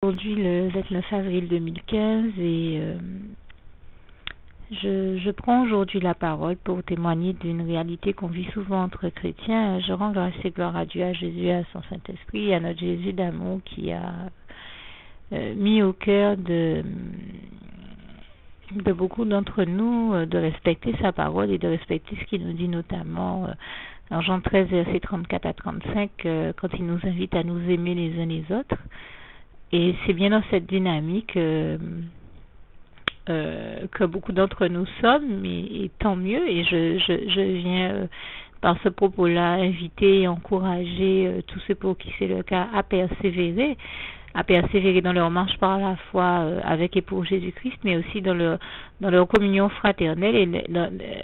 Aujourd'hui, le 29 avril 2015, et je prends aujourd'hui la parole pour témoigner d'une réalité qu'on vit souvent entre chrétiens. Je rends grâce et gloire à Dieu, à Jésus, à son Saint-Esprit, à notre Jésus d'amour qui a mis au cœur de beaucoup d'entre nous de respecter sa parole et de respecter ce qu'il nous dit, notamment dans Jean 13, versets 34 à 35, quand il nous invite à nous aimer les uns les autres. Et c'est bien dans cette dynamique que beaucoup d'entre nous sommes, et tant mieux. Et je viens par ce propos-là inviter et encourager tous ceux pour qui c'est le cas à persévérer dans leur marche par la foi avec et pour Jésus-Christ, mais aussi dans leur communion fraternelle, et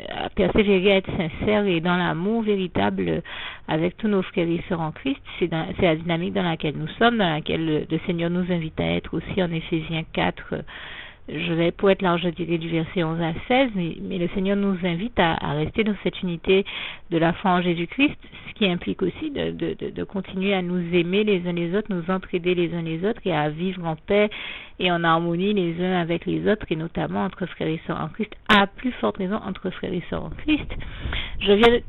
à persévérer, à être sincère et dans l'amour véritable avec tous nos frères et sœurs en Christ. C'est la dynamique dans laquelle nous sommes, dans laquelle le Seigneur nous invite à être aussi en Éphésiens 4. Je vais, pour être large, je dirais du verset 11 à 16, mais le Seigneur nous invite à rester dans cette unité de la foi en Jésus-Christ, ce qui implique aussi de continuer à nous aimer les uns les autres, nous entraider les uns les autres, et à vivre en paix et en harmonie les uns avec les autres, et notamment entre frères et sœurs en Christ, à plus forte raison entre frères et sœurs en Christ. Je viens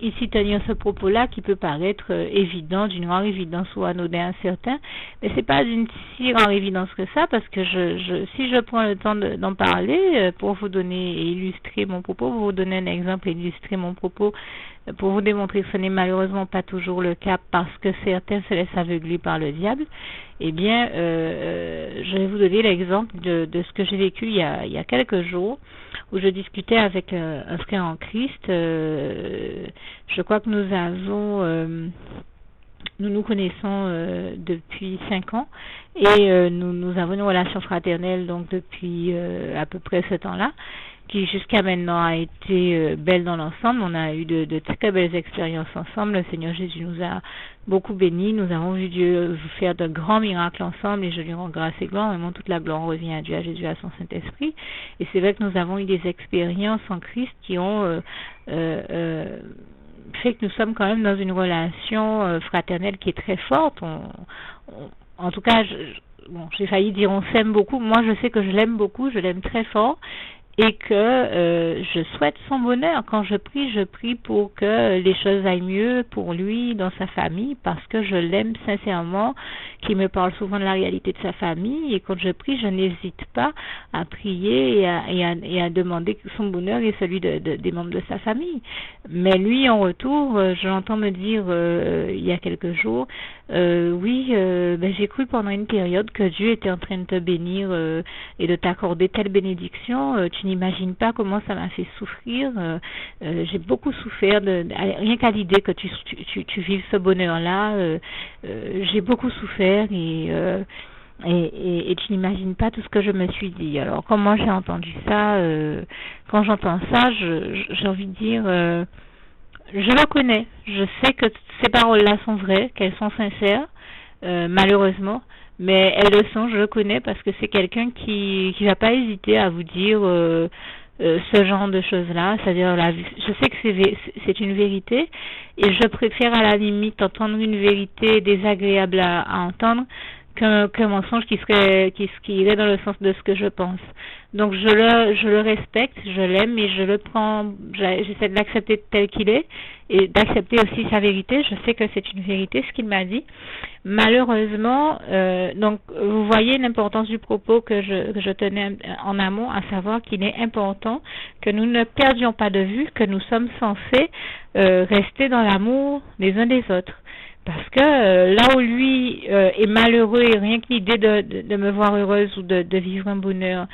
ici tenir ce propos-là qui peut paraître évident, d'une grande évidence ou anodin à certains, mais c'est pas d'une si grande évidence que ça, parce que si je prends le temps d'en parler pour vous donner et illustrer mon propos, vous donner un exemple et illustrer mon propos, pour vous démontrer que ce n'est malheureusement pas toujours le cas parce que certains se laissent aveugler par le diable, eh bien, je vais vous donner l'exemple de ce que j'ai vécu il y a quelques jours, où je discutais avec un frère en Christ. Je crois que nous nous connaissons depuis 5 ans, et nous avons une relation fraternelle donc depuis à peu près ce temps-là, qui jusqu'à maintenant a été belle dans l'ensemble. On a eu de très belles expériences ensemble. Le Seigneur Jésus nous a beaucoup bénis. Nous avons vu Dieu faire de grands miracles ensemble, et je lui rends grâce et gloire. Vraiment, toute la gloire revient à Dieu, à Jésus, à son Saint-Esprit. Et c'est vrai que nous avons eu des expériences en Christ qui ont fait que nous sommes quand même dans une relation fraternelle qui est très forte. En tout cas, j'ai failli dire on s'aime beaucoup. Moi, je sais que je l'aime beaucoup, je l'aime très fort, et que je souhaite son bonheur. Quand je prie pour que les choses aillent mieux pour lui, dans sa famille, parce que je l'aime sincèrement, qu'il me parle souvent de la réalité de sa famille, et quand je prie, je n'hésite pas à prier et à demander son bonheur et celui des membres de sa famille. Mais lui, en retour, je l'entends me dire il y a quelques jours, j'ai cru pendant une période que Dieu était en train de te bénir et de t'accorder telle bénédiction. Tu n'imagines pas comment ça m'a fait souffrir. J'ai beaucoup souffert rien qu'à l'idée que tu vives ce bonheur-là. J'ai beaucoup souffert, et tu n'imagines pas tout ce que je me suis dit. Alors, comment j'ai entendu ça, quand j'entends ça, j'ai envie de dire, je le connais. Je sais que ces paroles-là sont vraies, qu'elles sont sincères, malheureusement, mais elles le sont, je le connais, parce que c'est quelqu'un qui va pas hésiter à vous dire ce genre de choses-là. C'est-à-dire, je sais que c'est une vérité, et je préfère à la limite entendre une vérité désagréable à entendre qu'un mensonge qui irait dans le sens de ce que je pense. Donc je le respecte, je l'aime, et je le prends, j'essaie de l'accepter tel qu'il est, et d'accepter aussi sa vérité. Je sais que c'est une vérité ce qu'il m'a dit. Malheureusement, donc vous voyez l'importance du propos que je tenais en amont, à savoir qu'il est important que nous ne perdions pas de vue que nous sommes censés rester dans l'amour les uns des autres. Parce que là où lui est malheureux, et rien que l'idée de me voir heureuse ou de vivre un bonheur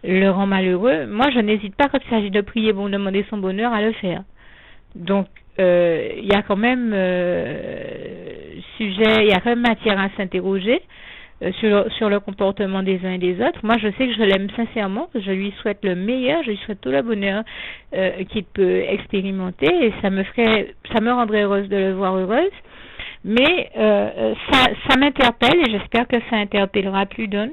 le rend malheureux, moi je n'hésite pas, quand il s'agit de prier pour demander son bonheur, à le faire. Donc il y a quand même il y a quand même matière à s'interroger sur le comportement des uns et des autres. Moi je sais que je l'aime sincèrement, que je lui souhaite le meilleur, je lui souhaite tout le bonheur qu'il peut expérimenter, et ça me rendrait heureuse de le voir heureuse. Mais ça m'interpelle, et j'espère que ça interpellera plus d'un,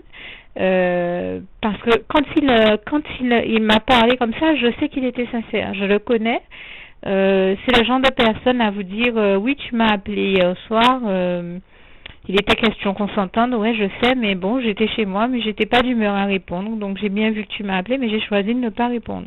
parce que quand il m'a parlé comme ça, je sais qu'il était sincère, je le connais. C'est le genre de personne à vous dire oui, tu m'as appelé hier soir, Il était question qu'on s'entende, ouais, je sais, mais bon, j'étais chez moi, mais j'étais pas d'humeur à répondre, donc j'ai bien vu que tu m'as appelé, mais j'ai choisi de ne pas répondre.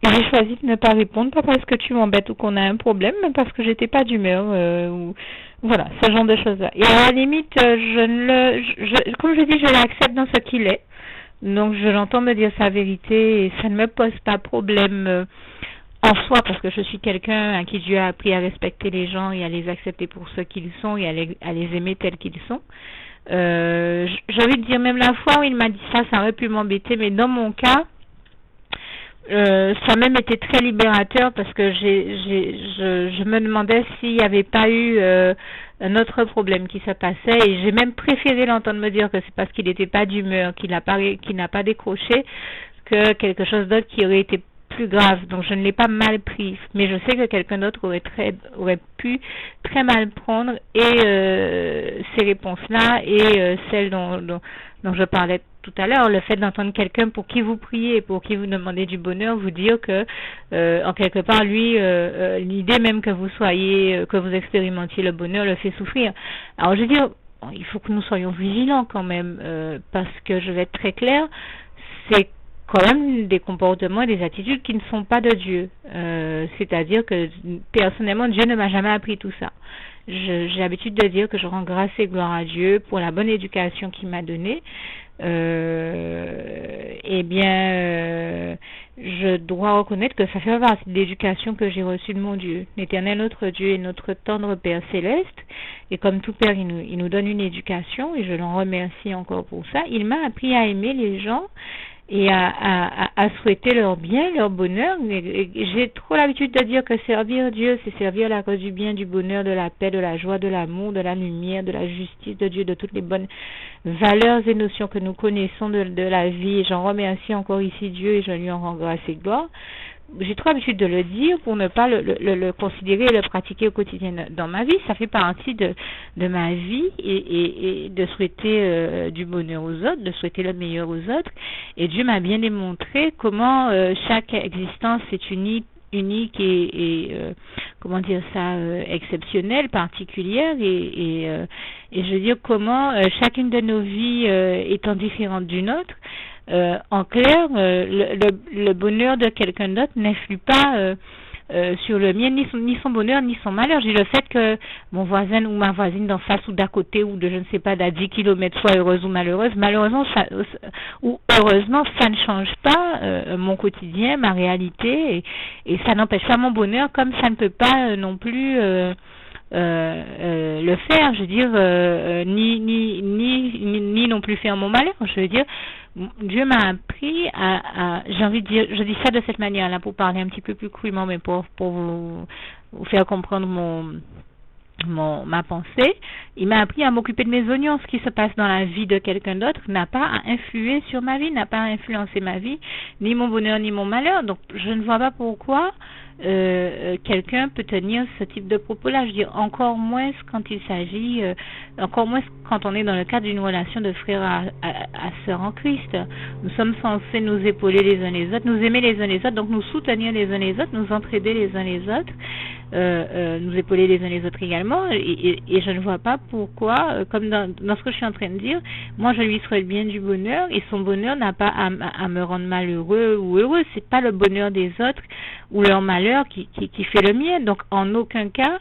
Et j'ai choisi de ne pas répondre, pas parce que tu m'embêtes ou qu'on a un problème, mais parce que j'étais pas d'humeur, ou voilà, ce genre de choses-là. Et à la limite, comme je dis, je l'accepte dans ce qu'il est. Donc je l'entends me dire sa vérité et ça ne me pose pas problème en soi, parce que je suis quelqu'un à qui Dieu a appris à respecter les gens et à les accepter pour ce qu'ils sont et à les aimer tels qu'ils sont. J'ai envie de dire, même la fois où il m'a dit ça, ça aurait pu m'embêter, mais dans mon cas, ça a même été très libérateur parce que je me demandais s'il n'y avait pas eu un autre problème qui se passait, et j'ai même préféré l'entendre me dire que c'est parce qu'il n'était pas d'humeur, qu'il n'a pas décroché, que quelque chose d'autre qui aurait été plus grave. Donc je ne l'ai pas mal pris, mais je sais que quelqu'un d'autre aurait pu très mal prendre et ces réponses-là et celles dont je parlais tout à l'heure, le fait d'entendre quelqu'un pour qui vous priez, pour qui vous demandez du bonheur, vous dire que en quelque part lui l'idée même que vous soyez que vous expérimentiez le bonheur le fait souffrir. Alors je veux dire, il faut que nous soyons vigilants quand même, parce que je vais être très claire, c'est quand même des comportements et des attitudes qui ne sont pas de Dieu. C'est-à-dire que personnellement, Dieu ne m'a jamais appris tout ça. J'ai l'habitude de dire que je rends grâce et gloire à Dieu pour la bonne éducation qu'il m'a donnée. Je dois reconnaître que ça fait partie de l'éducation que j'ai reçue de mon Dieu. L'Éternel, notre Dieu, est notre tendre Père céleste, et comme tout Père, il nous donne une éducation, et je l'en remercie encore pour ça. Il m'a appris à aimer les gens et à souhaiter leur bien, leur bonheur. J'ai trop l'habitude de dire que servir Dieu, c'est servir la cause du bien, du bonheur, de la paix, de la joie, de l'amour, de la lumière, de la justice de Dieu, de toutes les bonnes valeurs et notions que nous connaissons de la vie. Et j'en remercie encore ici Dieu et je lui en rends grâce et gloire. J'ai trop l'habitude de le dire pour ne pas le considérer et le pratiquer au quotidien dans ma vie. Ça fait partie de ma vie et de souhaiter du bonheur aux autres, de souhaiter le meilleur aux autres. Et Dieu m'a bien démontré comment chaque existence est unique et comment dire ça, exceptionnelle, particulière, et je veux dire comment chacune de nos vies étant différente d'une autre, en clair, le bonheur de quelqu'un d'autre n'influe pas sur le mien, ni son bonheur, ni son malheur. J'ai le fait que mon voisin ou ma voisine d'en face ou d'à côté ou de je ne sais pas d'à 10 kilomètres soit heureuse ou malheureuse, malheureusement ou heureusement, ça ne change pas mon quotidien, ma réalité, et ça n'empêche pas mon bonheur, comme ça ne peut pas non plus le faire, je veux dire, ni non plus faire mon malheur. Je veux dire, Dieu m'a appris j'ai envie de dire, je dis ça de cette manière-là pour parler un petit peu plus crûment, mais pour vous faire comprendre ma pensée. Il m'a appris à m'occuper de mes oignons. Ce qui se passe dans la vie de quelqu'un d'autre n'a pas à influer sur ma vie, n'a pas à influencer ma vie, ni mon bonheur, ni mon malheur. Donc, je ne vois pas pourquoi quelqu'un peut tenir ce type de propos-là. Je veux dire, encore moins quand il s'agit, encore moins quand on est dans le cadre d'une relation de frère à sœur en Christ. Nous sommes censés nous épauler les uns les autres, nous aimer les uns les autres, donc nous soutenir les uns les autres, nous entraider les uns les autres, nous épauler les uns les autres également, et je ne vois pas pourquoi, comme dans ce que je suis en train de dire, moi je lui souhaite bien du bonheur, et son bonheur n'a pas à me rendre malheureux ou heureux. C'est pas le bonheur des autres ou leur malheur qui fait le mien. Donc en aucun cas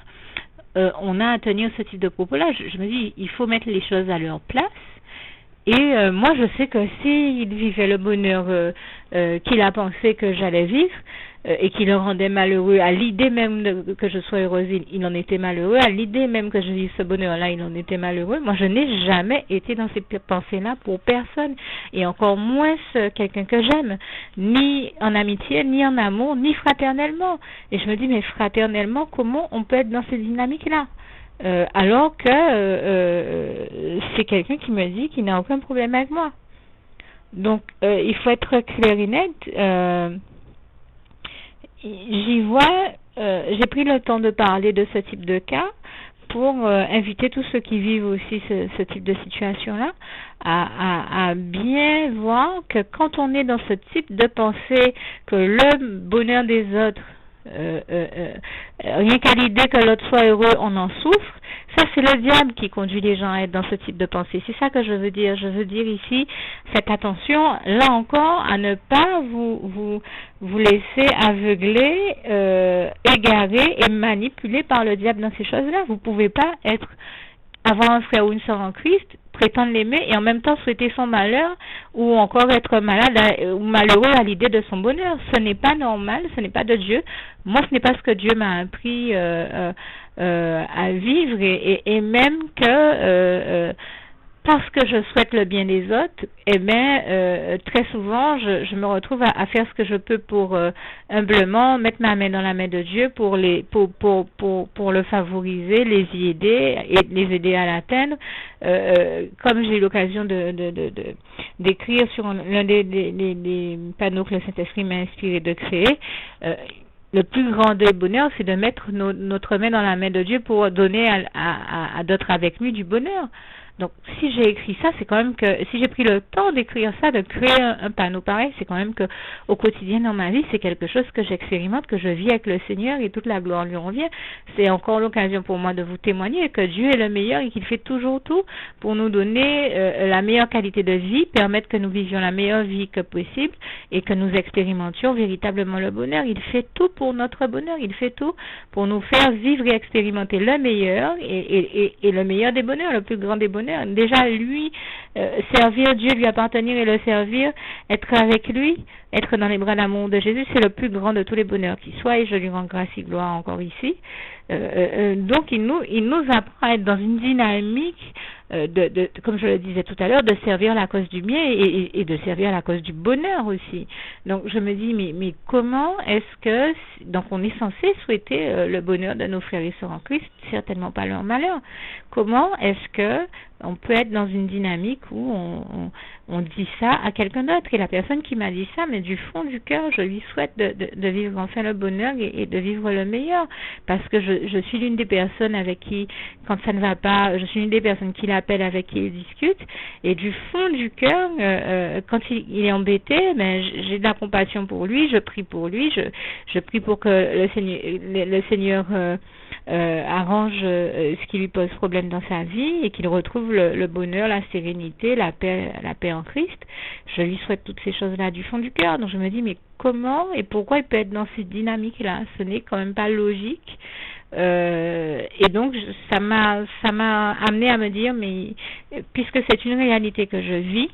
on a à tenir ce type de propos-là. Je me dis, il faut mettre les choses à leur place. Et moi, je sais que s'il vivait le bonheur qu'il a pensé que j'allais vivre et qui le rendait malheureux, à l'idée même que je sois heureuse, il en était malheureux. À l'idée même que je vive ce bonheur-là, il en était malheureux. Moi, je n'ai jamais été dans ces pensées-là pour personne, et encore moins quelqu'un que j'aime, ni en amitié, ni en amour, ni fraternellement. Et je me dis, mais fraternellement, comment on peut être dans ces dynamiques-là? Alors que c'est quelqu'un qui me dit qu'il n'a aucun problème avec moi. Donc, il faut être clair et net. J'y vois, j'ai pris le temps de parler de ce type de cas pour inviter tous ceux qui vivent aussi ce type de situation-là à bien voir que quand on est dans ce type de pensée, que le bonheur des autres Rien qu'à l'idée que l'autre soit heureux, on en souffre. Ça, c'est le diable qui conduit les gens à être dans ce type de pensée. C'est ça que je veux dire. Je veux dire ici, faites attention, là encore, à ne pas vous laisser aveugler, égarer et manipuler par le diable dans ces choses-là. Vous pouvez pas avoir un frère ou une sœur en Christ, prétendre l'aimer et en même temps souhaiter son malheur ou encore être malade ou malheureux à l'idée de son bonheur. Ce n'est pas normal, ce n'est pas de Dieu. Moi, ce n'est pas ce que Dieu m'a appris à vivre et même que parce que je souhaite le bien des autres, eh bien, très souvent, je me retrouve à faire ce que je peux pour humblement mettre ma main dans la main de Dieu pour le favoriser, les y aider et les aider à l'atteindre. Comme j'ai eu l'occasion d'écrire sur l'un des panneaux que le Saint-Esprit m'a inspiré de créer, le plus grand des bonheurs, c'est de mettre notre main dans la main de Dieu pour donner à d'autres avec lui du bonheur. Donc, si j'ai écrit ça, c'est quand même que, si j'ai pris le temps d'écrire ça, de créer un panneau pareil, c'est quand même que, au quotidien dans ma vie, c'est quelque chose que j'expérimente, que je vis avec le Seigneur et toute la gloire lui revient. C'est encore l'occasion pour moi de vous témoigner que Dieu est le meilleur et qu'il fait toujours tout pour nous donner la meilleure qualité de vie, permettre que nous vivions la meilleure vie que possible et que nous expérimentions véritablement le bonheur. Il fait tout pour notre bonheur, il fait tout pour nous faire vivre et expérimenter le meilleur et le meilleur des bonheurs, le plus grand des bonheurs. Déjà, lui, servir Dieu, lui appartenir et le servir, être avec lui, être dans les bras d'amour de Jésus, c'est le plus grand de tous les bonheurs qui soit, et je lui rends grâce et gloire encore ici. Donc, il nous apprend à être dans une dynamique comme je le disais tout à l'heure, de servir la cause du bien et de servir la cause du bonheur aussi. Donc, je me dis, mais comment est-ce que, donc on est censé souhaiter le bonheur de nos frères et sœurs en Christ, certainement pas leur malheur. Comment est-ce que on peut être dans une dynamique où on dit ça à quelqu'un d'autre, et la personne qui m'a dit ça, mais du fond du cœur, je lui souhaite de vivre enfin le bonheur et de vivre le meilleur, parce que je suis l'une des personnes avec qui, quand ça ne va pas, je suis l'une des personnes qui l'appelle, avec qui il discute, et du fond du cœur, quand il est embêté, ben, j'ai de la compassion pour lui, je prie pour lui, je prie pour que le Seigneur arrange ce qui lui pose problème dans sa vie et qu'il retrouve le bonheur, la sérénité, la paix en Christ. Je lui souhaite toutes ces choses-là du fond du cœur. Donc je me dis, mais comment et pourquoi il peut être dans cette dynamique-là? Ce n'est quand même pas logique. Et donc ça m'a amené à me dire, mais puisque c'est une réalité que je vis,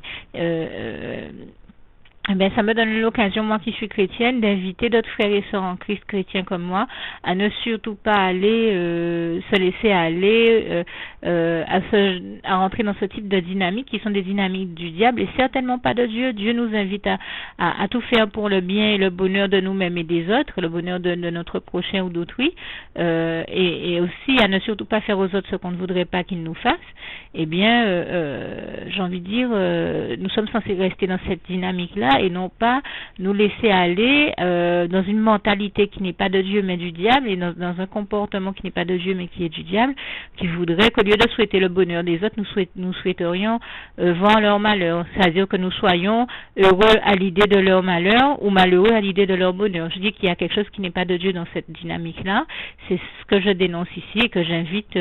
ben, ça me donne l'occasion, moi qui suis chrétienne, d'inviter d'autres frères et sœurs en Christ chrétiens comme moi à ne surtout pas aller se laisser aller à rentrer dans ce type de dynamique qui sont des dynamiques du diable et certainement pas de Dieu. Dieu nous invite à tout faire pour le bien et le bonheur de nous-mêmes et des autres, le bonheur de notre prochain ou d'autrui, et aussi à ne surtout pas faire aux autres ce qu'on ne voudrait pas qu'ils nous fassent. Eh bien, j'ai envie de dire, nous sommes censés rester dans cette dynamique-là et non pas nous laisser aller dans une mentalité qui n'est pas de Dieu mais du diable, et dans un comportement qui n'est pas de Dieu mais qui est du diable, qui voudrait qu'au lieu de souhaiter le bonheur des autres, nous souhaiterions voir leur malheur, c'est-à-dire que nous soyons heureux à l'idée de leur malheur ou malheureux à l'idée de leur bonheur. Je dis qu'il y a quelque chose qui n'est pas de Dieu dans cette dynamique-là. C'est ce que je dénonce ici et que j'invite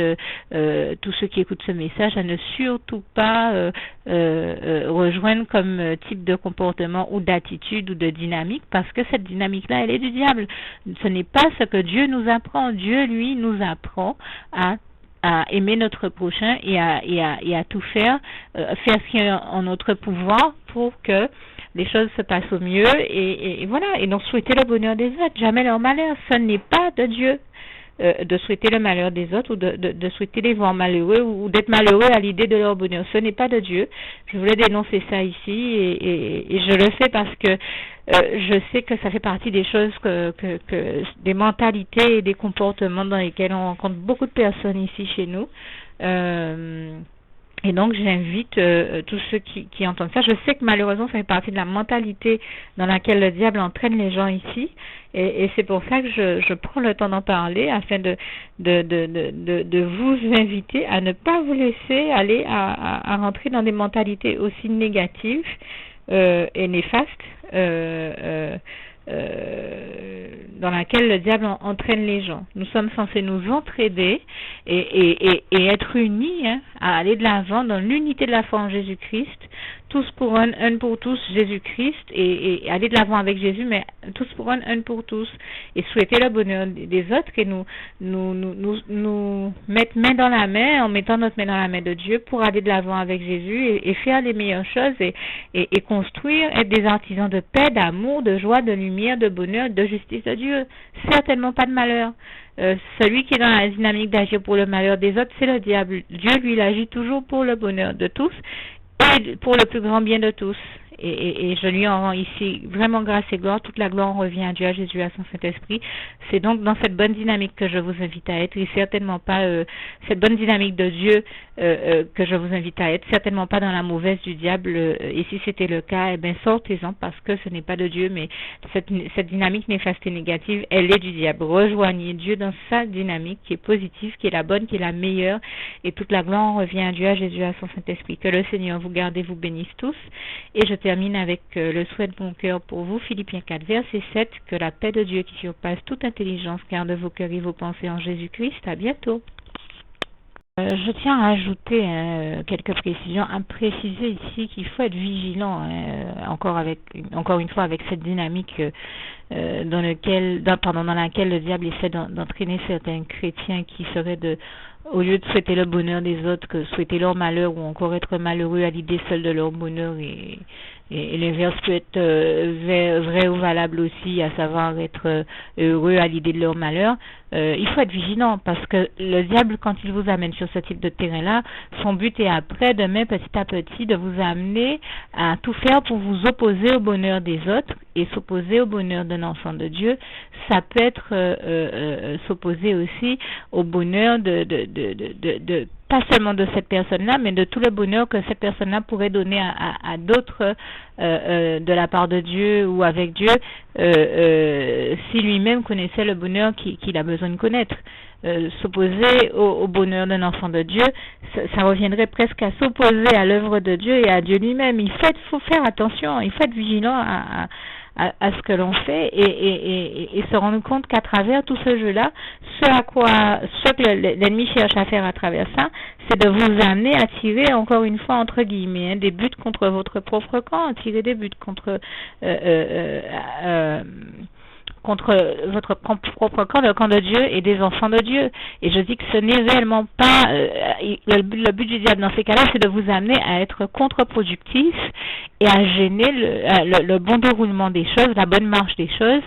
tous ceux qui écoutent ce message à ne surtout pas rejoindre comme type de comportement ou d'attitude ou de dynamique, parce que cette dynamique-là, elle est du diable. Ce n'est pas ce que Dieu nous apprend. Dieu, lui, nous apprend à aimer notre prochain et à tout faire ce qui est en notre pouvoir pour que les choses se passent au mieux et voilà. Et donc souhaiter le bonheur des autres, jamais leur malheur. Ce n'est pas de Dieu. De souhaiter le malheur des autres ou de souhaiter les voir malheureux ou d'être malheureux à l'idée de leur bonheur. Ce n'est pas de Dieu. Je voulais dénoncer ça ici et je le fais parce que je sais que ça fait partie des choses que des mentalités et des comportements dans lesquels on rencontre beaucoup de personnes ici chez nous. Et donc, j'invite tous ceux qui entendent ça. Je sais que malheureusement, ça fait partie de la mentalité dans laquelle le diable entraîne les gens ici. Et c'est pour ça que je prends le temps d'en parler afin de vous inviter à ne pas vous laisser aller à rentrer dans des mentalités aussi négatives et néfastes. dans laquelle le diable entraîne les gens. Nous sommes censés nous entraider et être unis, hein, à aller de l'avant dans l'unité de la foi en Jésus-Christ, tous pour un pour tous, Jésus-Christ, et aller de l'avant avec Jésus, mais tous pour un pour tous, et souhaiter le bonheur des autres, et nous mettre main dans la main, en mettant notre main dans la main de Dieu pour aller de l'avant avec Jésus et faire les meilleures choses et construire, être des artisans de paix, d'amour, de joie, de lumière, de bonheur, de justice de Dieu. Certainement pas de malheur. Celui qui est dans la dynamique d'agir pour le malheur des autres, c'est le diable. Dieu, lui, il agit toujours pour le bonheur de tous et pour le plus grand bien de tous. Et je lui en rends ici vraiment grâce et gloire. Toute la gloire revient à Dieu, à Jésus, à son Saint-Esprit. C'est donc dans cette bonne dynamique que je vous invite à être, et certainement pas cette bonne dynamique de Dieu que je vous invite à être, certainement pas dans la mauvaise du diable. Et si c'était le cas, eh bien sortez-en, parce que ce n'est pas de Dieu, mais cette dynamique néfaste et négative, elle est du diable. Rejoignez Dieu dans sa dynamique qui est positive, qui est la bonne, qui est la meilleure, et toute la gloire revient à Dieu, à Jésus, à son Saint-Esprit. Que le Seigneur vous garde et vous bénisse tous. Et je termine avec le souhait de mon cœur pour vous, Philippiens 4, verset 7, que la paix de Dieu qui surpasse toute intelligence garde vos cœurs et vos pensées en Jésus-Christ. À bientôt. Je tiens à ajouter quelques précisions, à préciser ici qu'il faut être vigilant, encore une fois avec cette dynamique dans laquelle le diable essaie d'entraîner certains chrétiens qui seraient au lieu de souhaiter le bonheur des autres, que souhaiter leur malheur, ou encore être malheureux à l'idée seule de leur bonheur, et l'inverse peut être vrai ou valable aussi, à savoir être heureux à l'idée de leur malheur. Il faut être vigilant, parce que le diable, quand il vous amène sur ce type de terrain-là, son but est après, demain, petit à petit, de vous amener à tout faire pour vous opposer au bonheur des autres et s'opposer au bonheur d'un enfant de Dieu. Ça peut être s'opposer aussi au bonheur de pas seulement de cette personne-là, mais de tout le bonheur que cette personne-là pourrait donner à d'autres de la part de Dieu ou avec Dieu, si lui-même connaissait le bonheur qu'il a besoin de connaître. S'opposer au bonheur d'un enfant de Dieu, ça reviendrait presque à s'opposer à l'œuvre de Dieu et à Dieu lui-même. Il faut faire attention, il faut être vigilant à ce que l'on fait et se rendre compte qu'à travers tout ce jeu-là, ce que l'ennemi cherche à faire à travers ça, c'est de vous amener à tirer, encore une fois, entre guillemets, des buts contre votre propre camp, tirer des buts contre votre propre camp, le camp de Dieu et des enfants de Dieu. Et je dis que ce n'est réellement pas le but du diable dans ces cas-là, c'est de vous amener à être contre-productif et à gêner le bon déroulement des choses, la bonne marche des choses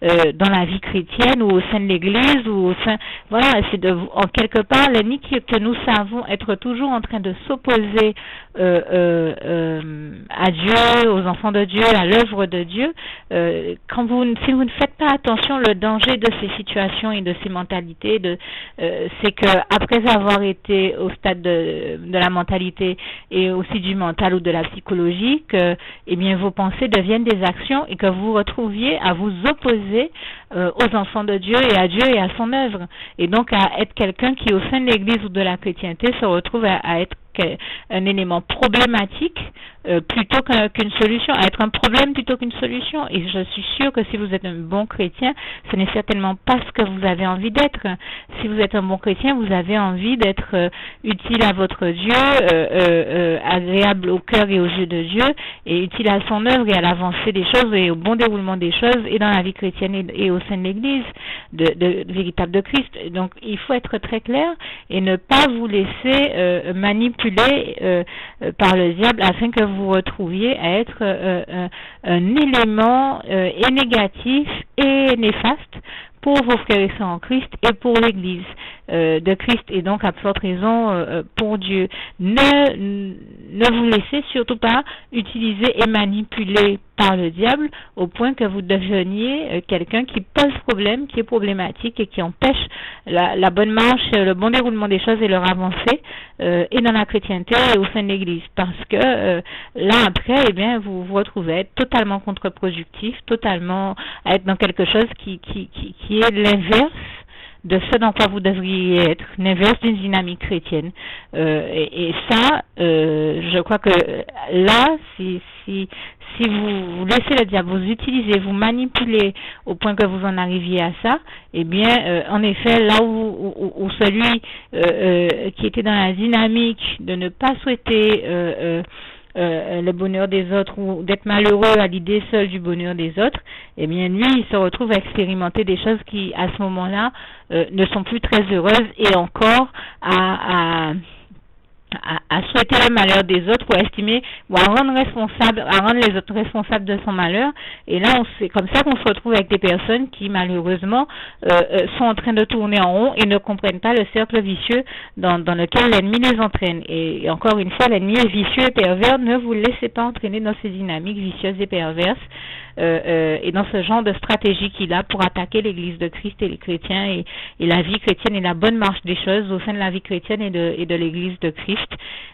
dans la vie chrétienne ou au sein de l'Église ou au sein, voilà, c'est en quelque part l'ennemi que nous savons être toujours en train de s'opposer à Dieu, aux enfants de Dieu, à l'œuvre de Dieu. Si vous ne faites pas attention, le danger de ces situations et de ces mentalités, c'est que après avoir été au stade de la mentalité et aussi du mental ou de la psychologie, eh bien vos pensées deviennent des actions et que vous vous retrouviez à vous opposer aux enfants de Dieu et à Dieu et à son œuvre, et donc à être quelqu'un qui au sein de l'Église ou de la chrétienté se retrouve à être un élément problématique plutôt qu'une solution, à être un problème plutôt qu'une solution. Et je suis sûre que si vous êtes un bon chrétien, ce n'est certainement pas ce que vous avez envie d'être. Si vous êtes un bon chrétien, vous avez envie d'être utile à votre Dieu, agréable au cœur et aux yeux de Dieu, et utile à son œuvre et à l'avancée des choses et au bon déroulement des choses et dans la vie chrétienne et au sein de l'Église véritable de Christ. Donc il faut être très clair et ne pas vous laisser manipuler par le diable afin que vous retrouviez à être un élément et négatif et néfaste pour vos frères et sœurs en Christ et pour l'Église de Christ, et donc à forte raison pour Dieu. Ne vous laissez surtout pas utiliser et manipuler par le diable au point que vous deveniez quelqu'un qui pose problème, qui est problématique et qui empêche la bonne marche, le bon déroulement des choses et leur avancée et dans la chrétienté et au sein de l'Église, parce que là après, eh bien, vous vous retrouvez à être totalement contre-productif, totalement à être dans quelque chose qui est l'inverse de ce dans quoi vous devriez être, l'inverse d'une dynamique chrétienne. Et ça, je crois que là, si si vous laissez le diable vous utiliser, vous manipuler au point que vous en arriviez à ça, eh bien, en effet, là où celui qui était dans la dynamique de ne pas souhaiter le bonheur des autres ou d'être malheureux à l'idée seule du bonheur des autres, eh bien, lui, il se retrouve à expérimenter des choses qui, à ce moment-là, ne sont plus très heureuses et encore à souhaiter le malheur des autres ou à estimer ou à rendre les autres responsables de son malheur. Et là, c'est comme ça qu'on se retrouve avec des personnes qui malheureusement sont en train de tourner en rond et ne comprennent pas le cercle vicieux dans lequel l'ennemi les entraîne. Et encore une fois, l'ennemi est vicieux et pervers. Ne vous laissez pas entraîner dans ces dynamiques vicieuses et perverses et dans ce genre de stratégie qu'il a pour attaquer l'Église de Christ et les chrétiens et la vie chrétienne et la bonne marche des choses au sein de la vie chrétienne et de l'Église de Christ.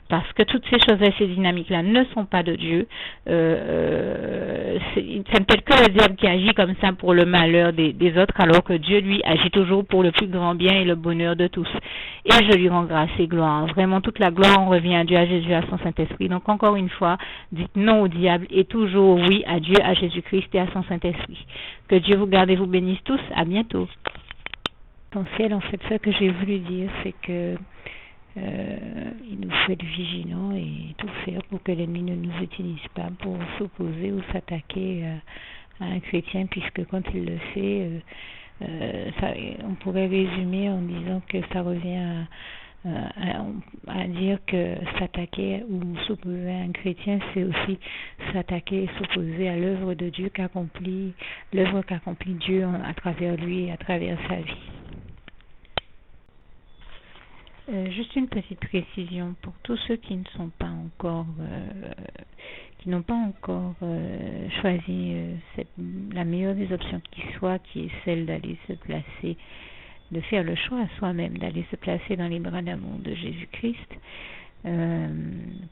Parce que toutes ces choses-là, ces dynamiques-là ne sont pas de Dieu. Ça ne peut être que le diable qui agit comme ça pour le malheur des autres, alors que Dieu, lui, agit toujours pour le plus grand bien et le bonheur de tous. Et je lui rends grâce et gloire. Vraiment, toute la gloire en revient à Dieu, à Jésus, à son Saint-Esprit. Donc, encore une fois, dites non au diable et toujours oui à Dieu, à Jésus-Christ et à son Saint-Esprit. Que Dieu vous garde et vous bénisse tous. À bientôt. Essentiel, en fait, ce que j'ai voulu dire, c'est que il nous faut être vigilants et tout faire pour que l'ennemi ne nous utilise pas pour s'opposer ou s'attaquer à un chrétien, puisque quand il le fait, on pourrait résumer en disant que ça revient à dire que s'attaquer ou s'opposer à un chrétien, c'est aussi s'attaquer et s'opposer à l'œuvre de Dieu l'œuvre qu'accomplit Dieu à travers lui et à travers sa vie. Juste une petite précision pour tous ceux qui ne sont pas encore, qui n'ont pas encore choisi la meilleure des options qui soit, qui est celle d'aller se placer, de faire le choix à soi-même, d'aller se placer dans les bras d'amour de Jésus-Christ,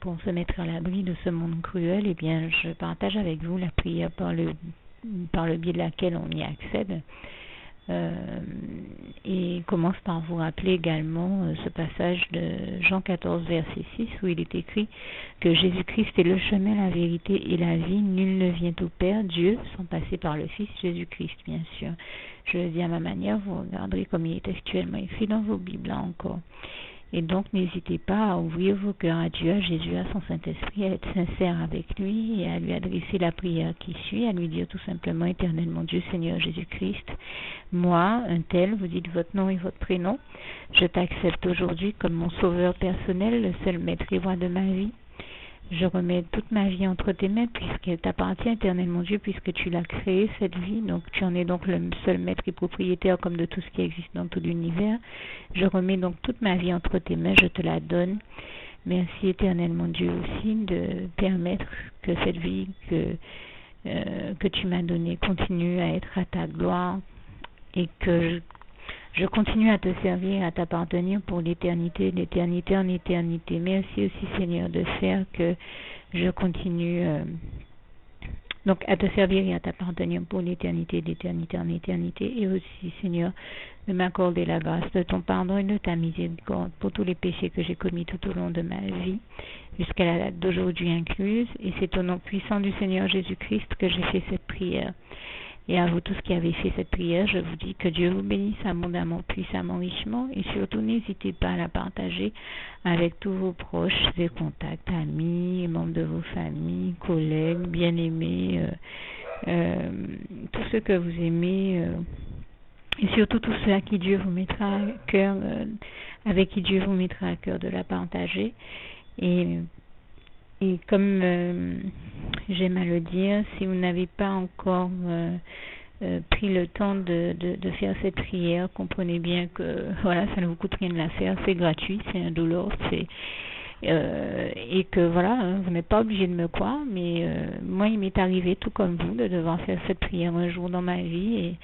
pour se mettre à l'abri de ce monde cruel. Eh bien, je partage avec vous la prière par le biais de laquelle on y accède. Et commence par vous rappeler également ce passage de Jean 14, verset 6, où il est écrit que Jésus-Christ est le chemin, la vérité et la vie. Nul ne vient au Père, Dieu, sans passer par le Fils Jésus-Christ, bien sûr. Je le dis à ma manière, vous regarderez comme il est textuellement écrit dans vos Bibles, là encore. Et donc, n'hésitez pas à ouvrir vos cœurs à Dieu, à Jésus, à son Saint-Esprit, à être sincère avec lui et à lui adresser la prière qui suit, à lui dire tout simplement: Éternel mon Dieu, Seigneur Jésus-Christ, moi, un tel, vous dites votre nom et votre prénom, je t'accepte aujourd'hui comme mon sauveur personnel, le seul maître et roi de ma vie. Je remets toute ma vie entre tes mains, puisqu'elle t'appartient, Éternel mon Dieu, puisque tu l'as créée, cette vie, donc tu en es donc le seul maître et propriétaire comme de tout ce qui existe dans tout l'univers. Je remets donc toute ma vie entre tes mains, je te la donne. Merci, Éternel mon Dieu, aussi de permettre que cette vie que tu m'as donnée continue à être à ta gloire et que je continue à te servir, à t'appartenir pour l'éternité, d'éternité en éternité. Merci aussi, Seigneur, de faire que je continue donc à te servir et à t'appartenir pour l'éternité, d'éternité en éternité. Et aussi, Seigneur, de m'accorder la grâce de ton pardon et de ta miséricorde pour tous les péchés que j'ai commis tout au long de ma vie, jusqu'à la date d'aujourd'hui incluse. Et c'est au nom puissant du Seigneur Jésus-Christ que j'ai fait cette prière. Et à vous tous qui avez fait cette prière, je vous dis que Dieu vous bénisse abondamment, puissamment, richement, et surtout n'hésitez pas à la partager avec tous vos proches et contacts, amis, membres de vos familles, collègues, bien-aimés, tous ceux que vous aimez, et surtout tous ceux à qui Dieu vous mettra à cœur, avec qui Dieu vous mettra à cœur de la partager. Et comme j'aime à le dire, si vous n'avez pas encore pris le temps de faire cette prière, comprenez bien que voilà, ça ne vous coûte rien de la faire, c'est gratuit, c'est indolore, et que voilà, vous n'êtes pas obligé de me croire, mais moi il m'est arrivé tout comme vous de devoir faire cette prière un jour dans ma vie,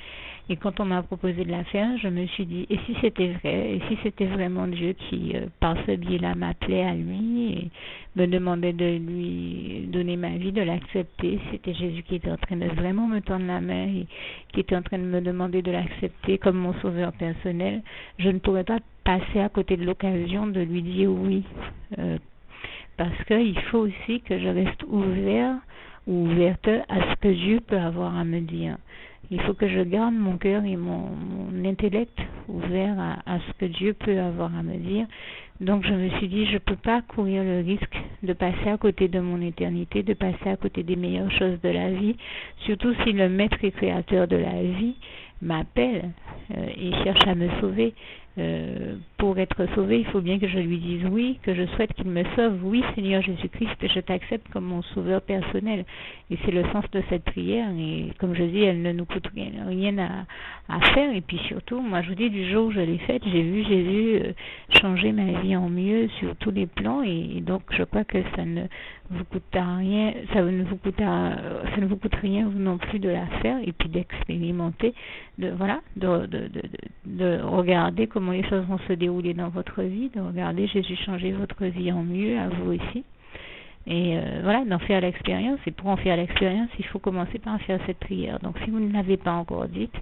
et quand on m'a proposé de la faire, je me suis dit, et si c'était vrai, et si c'était vraiment Dieu qui, par ce biais-là, m'appelait à lui et me demandait de lui donner ma vie, de l'accepter, c'était Jésus qui était en train de vraiment me tendre la main et qui était en train de me demander de l'accepter comme mon sauveur personnel, je ne pourrais pas passer à côté de l'occasion de lui dire oui, parce qu'il faut aussi que je reste ouvert ouverte à ce que Dieu peut avoir à me dire. Il faut que je garde mon cœur et mon intellect ouvert à ce que Dieu peut avoir à me dire. Donc je me suis dit, je ne peux pas courir le risque de passer à côté de mon éternité, de passer à côté des meilleures choses de la vie, surtout si le maître et créateur de la vie m'appelle et cherche à me sauver. Pour être sauvé, il faut bien que je lui dise oui, que je souhaite qu'il me sauve. Oui, Seigneur Jésus-Christ, je t'accepte comme mon sauveur personnel. Et c'est le sens de cette prière. Et comme je dis, elle ne nous coûte rien à faire. Et puis surtout, moi je vous dis, du jour où je l'ai faite, j'ai vu Jésus changer ma vie en mieux sur tous les plans. Et donc je crois que ça ne vous coûte rien, ça ne vous coûte rien vous non plus de la faire et puis d'expérimenter, de regarder comment les choses vont se dérouler dans votre vie, de regarder Jésus changer votre vie en mieux, à vous aussi. Et d'en faire l'expérience. Et pour en faire l'expérience, il faut commencer par en faire cette prière. Donc si vous ne l'avez pas encore dite,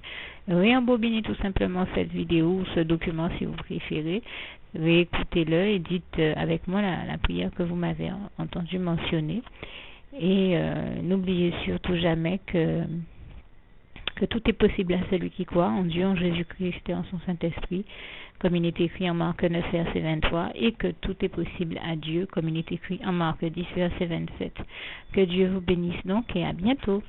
réembobinez tout simplement cette vidéo ou ce document si vous préférez, réécoutez-le et dites avec moi la prière que vous m'avez entendu mentionner. Et n'oubliez surtout jamais que tout est possible à celui qui croit en Dieu, en Jésus-Christ et en son Saint-Esprit, comme il est écrit en Marc 9, verset 23, et que tout est possible à Dieu, comme il est écrit en Marc 10, verset 27. Que Dieu vous bénisse donc et à bientôt.